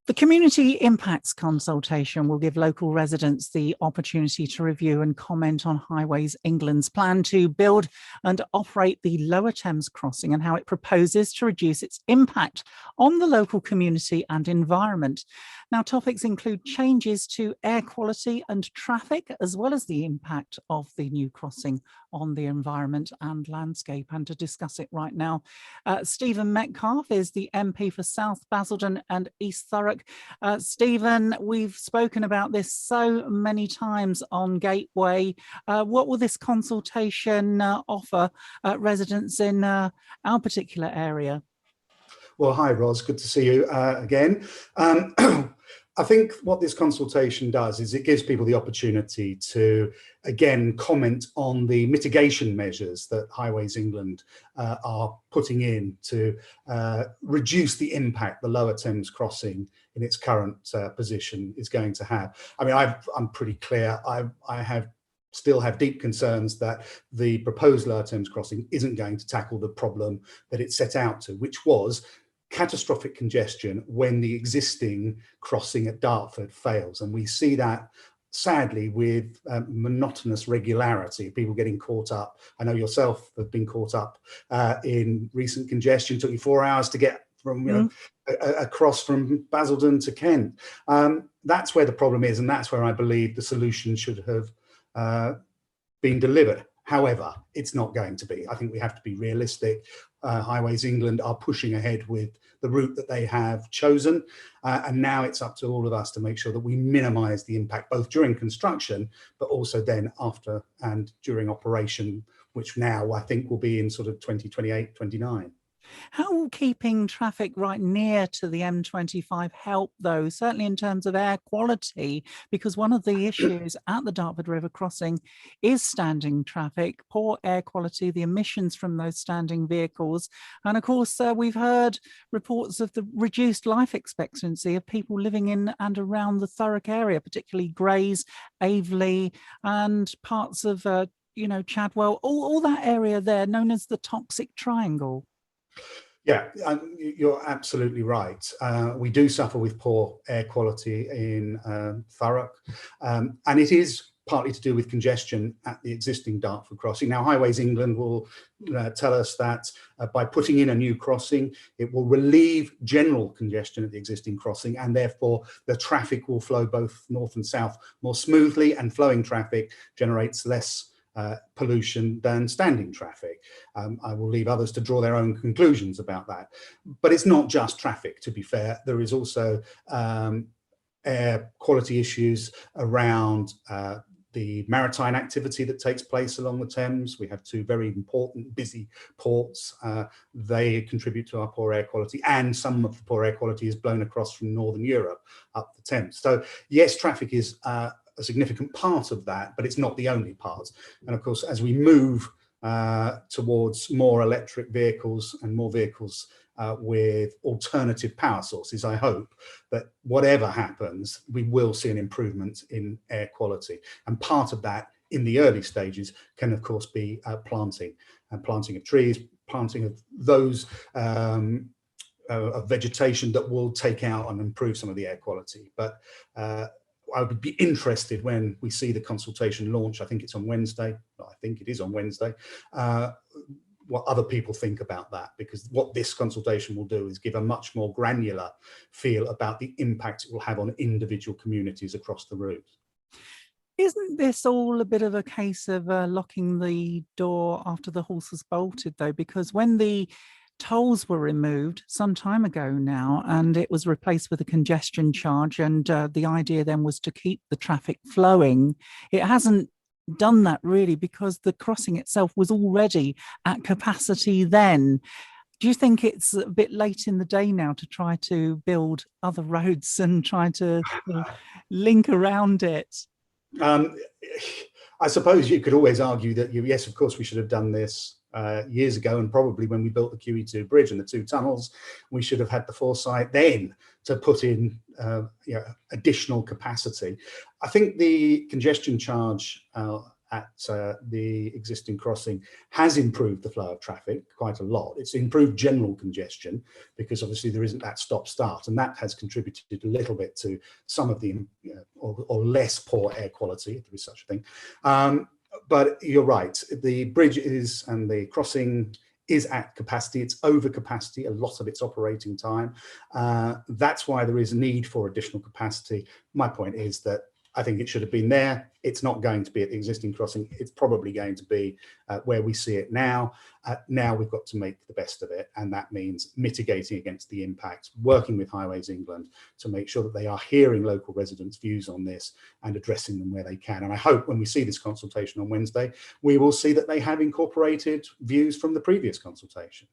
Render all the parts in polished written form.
The Community Impacts Consultation will give local residents the opportunity to review and comment on Highways England's plan to build and operate the Lower Thames Crossing and how it proposes to reduce its impact on the local community and environment. Now, topics include changes to air quality and traffic, as well as the impact of the new crossing on the environment and landscape. And to discuss it right now, Stephen Metcalfe is the MP for South Basildon and East Thurrock. Stephen, we've spoken about this so many times on Gateway. What will this consultation offer residents in our particular area? Well, hi, Ros. Good to see you again. I think what this consultation does is it gives people the opportunity to, again, comment on the mitigation measures that Highways England are putting in to reduce the impact the Lower Thames Crossing in its current position is going to have. I mean, I'm pretty clear. I still have deep concerns that the proposed Lower Thames Crossing isn't going to tackle the problem that it set out to, which was catastrophic congestion when the existing crossing at Dartford fails. And we see that sadly with monotonous regularity, people getting caught up. I know yourself have been caught up in recent congestion. It took you 4 hours to get from across from Basildon to Kent. That's where the problem is, and that's where I believe the solution should have been delivered. However, it's not going to be. I think we have to be realistic. Highways England are pushing ahead with the route that they have chosen. And now it's up to all of us to make sure that we minimise the impact, both during construction, but also then after and during operation, which now I think will be in sort of 2028, 29. How will keeping traffic right near to the M25 help, though, certainly in terms of air quality? Because one of the issues at the Dartford River crossing is standing traffic, poor air quality, the emissions from those standing vehicles. And of course, we've heard reports of the reduced life expectancy of people living in and around the Thurrock area, particularly Grays, Aveley, and parts of, Chadwell, all that area there known as the Toxic Triangle. Yeah, you're absolutely right. We do suffer with poor air quality in Thurrock, and it is partly to do with congestion at the existing Dartford crossing. Now, Highways England will tell us that by putting in a new crossing, it will relieve general congestion at the existing crossing, and therefore the traffic will flow both north and south more smoothly, and flowing traffic generates less pollution than standing traffic. I will leave others to draw their own conclusions about that. But it's not just traffic, to be fair. There is also air quality issues around the maritime activity that takes place along the Thames. We have two very important, busy ports. They contribute to our poor air quality, and some of the poor air quality is blown across from Northern Europe up the Thames. So yes, traffic is a significant part of that, but it's not the only part. And of course, as we move towards more electric vehicles and more vehicles with alternative power sources, I hope that whatever happens, we will see an improvement in air quality. And part of that in the early stages can of course be planting of trees, planting of those of vegetation that will take out and improve some of the air quality. But I would be interested when we see the consultation launch. I think it's on Wednesday. I think it is on Wednesday. What other people think about that, because what this consultation will do is give a much more granular feel about the impact it will have on individual communities across the route. Isn't this all a bit of a case of locking the door after the horse has bolted, though? Because when the tolls were removed some time ago now, and it was replaced with a congestion charge, and the idea then was to keep the traffic flowing, it hasn't done that really, because the crossing itself was already at capacity then. Do you think it's a bit late in the day now to try to build other roads and try to link around it? I suppose you could always argue that, yes, of course, we should have done this years ago, and probably when we built the QE2 bridge and the two tunnels, we should have had the foresight then to put in additional capacity. I think the congestion charge at the existing crossing has improved the flow of traffic quite a lot. It's improved general congestion because obviously there isn't that stop-start, and that has contributed a little bit to some of the or less poor air quality, if there is such a thing. But you're right, the bridge is, and the crossing is at capacity. It's over capacity a lot of its operating time. That's why there is a need for additional capacity. My point is that I think it should have been there. It's not going to be at the existing crossing. It's probably going to be where we see it now. Now we've got to make the best of it, and that means mitigating against the impact, working with Highways England to make sure that they are hearing local residents' views on this and addressing them where they can. And I hope when we see this consultation on Wednesday, we will see that they have incorporated views from the previous consultation.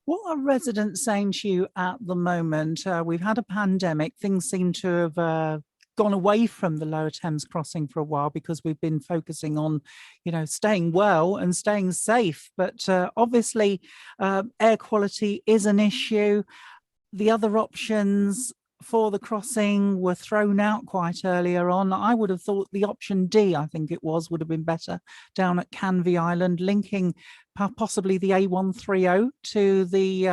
What are residents saying to you at the moment? We've had a pandemic. Things seem to have gone away from the Lower Thames Crossing for a while because we've been focusing on, staying well and staying safe. But obviously, air quality is an issue. The other options for the crossing were thrown out quite earlier on. I would have thought the option D, I think it was, would have been better down at Canvey Island, linking possibly the A130 to the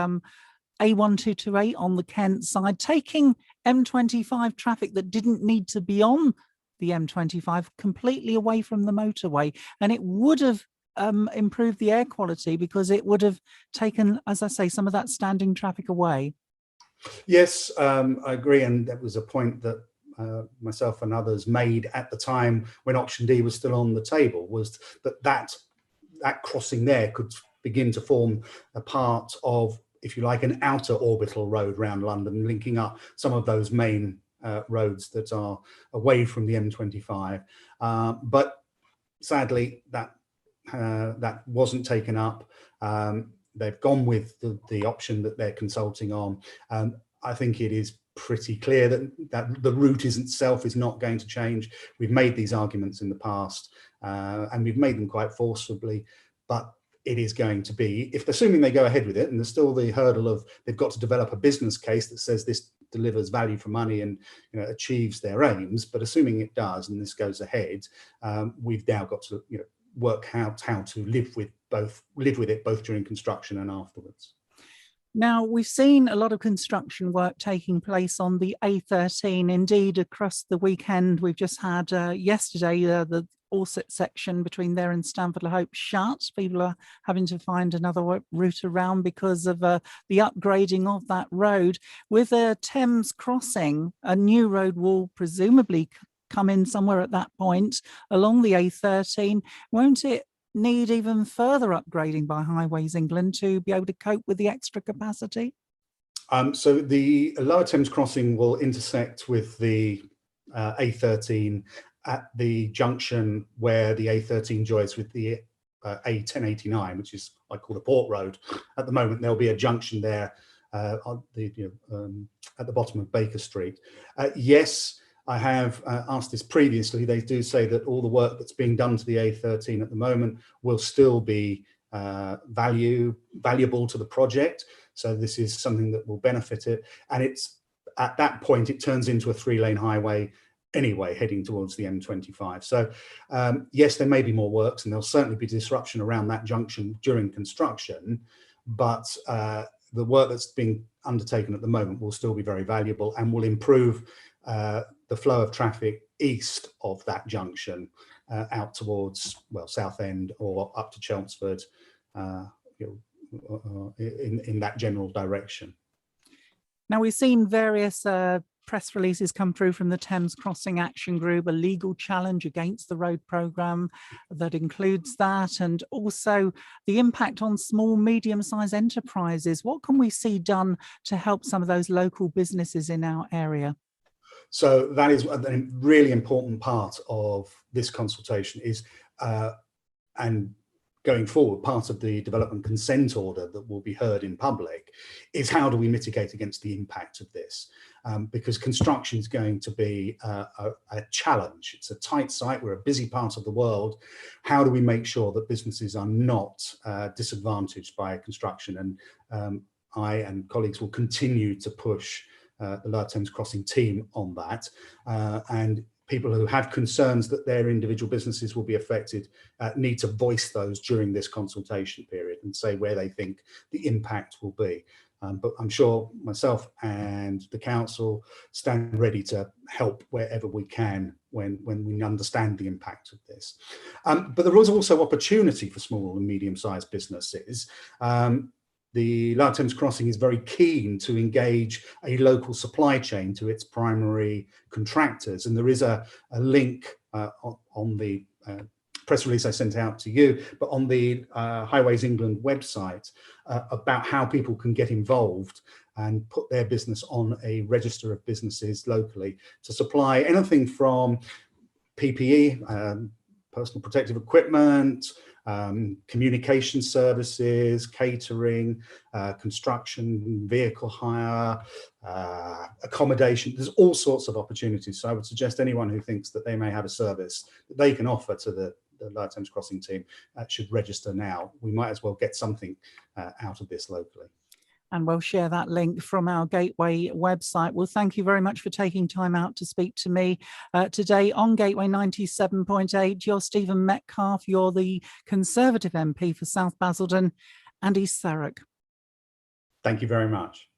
A1228 on the Kent side, taking M25 traffic that didn't need to be on the M25 completely away from the motorway. And it would have improved the air quality because it would have taken, as I say, some of that standing traffic away. Yes, I agree. And that was a point that myself and others made at the time when option D was still on the table, was that crossing there could begin to form a part of, if you like, an outer orbital road around London, linking up some of those main roads that are away from the M25. But sadly, that wasn't taken up. They've gone with the option that they're consulting on. I think it is pretty clear that the route itself is not going to change. We've made these arguments in the past, and we've made them quite forcibly, but it is going to be, if assuming they go ahead with it, and there's still the hurdle of they've got to develop a business case that says this delivers value for money and achieves their aims, but assuming it does and this goes ahead, we've now got to work out how to live with it both during construction and afterwards. Now, we've seen a lot of construction work taking place on the A13. Indeed, across the weekend, we've just had yesterday the Orsett section between there and Stamford-le-Hope shut. People are having to find another route around because of the upgrading of that road. With a Thames Crossing, a new road will presumably come in somewhere at that point along the A13. Won't it need even further upgrading by Highways England to be able to cope with the extra capacity? So the Lower Thames Crossing will intersect with the A13 at the junction where the A13 joins with the A1089, which is I call the Port Road. At the moment, there'll be a junction there on the at the bottom of Baker Street. Yes, I have asked this previously. They do say that all the work that's being done to the A13 at the moment will still be valuable to the project. So this is something that will benefit it. And it's at that point, it turns into a 3-lane highway anyway, heading towards the M25. So yes, there may be more works and there'll certainly be disruption around that junction during construction, but the work that's being undertaken at the moment will still be very valuable and will improve the flow of traffic east of that junction out towards, well, Southend or up to Chelmsford, in that general direction. Now, we've seen various press releases come through from the Thames Crossing Action Group, a legal challenge against the road programme that includes that, and also the impact on small, medium-sized enterprises. What can we see done to help some of those local businesses in our area? So that is a really important part of this consultation is, and going forward, part of the development consent order that will be heard in public is how do we mitigate against the impact of this? Because construction is going to be a challenge. It's a tight site. We're a busy part of the world. How do we make sure that businesses are not disadvantaged by construction? And I and colleagues will continue to push the Lower Thames Crossing team on that. And people who have concerns that their individual businesses will be affected need to voice those during this consultation period and say where they think the impact will be. But I'm sure myself and the council stand ready to help wherever we can when we understand the impact of this. But there is also opportunity for small and medium-sized businesses. The Lower Thames Crossing is very keen to engage a local supply chain to its primary contractors. And there is a link on the press release I sent out to you, but on the Highways England website about how people can get involved and put their business on a register of businesses locally to supply anything from PPE, personal protective equipment, communication services, catering, construction, vehicle hire, accommodation. There's all sorts of opportunities. So I would suggest anyone who thinks that they may have a service that they can offer to the Lower Thames Crossing team should register now. We might as well get something out of this locally. And we'll share that link from our Gateway website. Well, thank you very much for taking time out to speak to me today on Gateway 97.8. You're Stephen Metcalfe. You're the Conservative MP for South Basildon and East Thurrock. Thank you very much.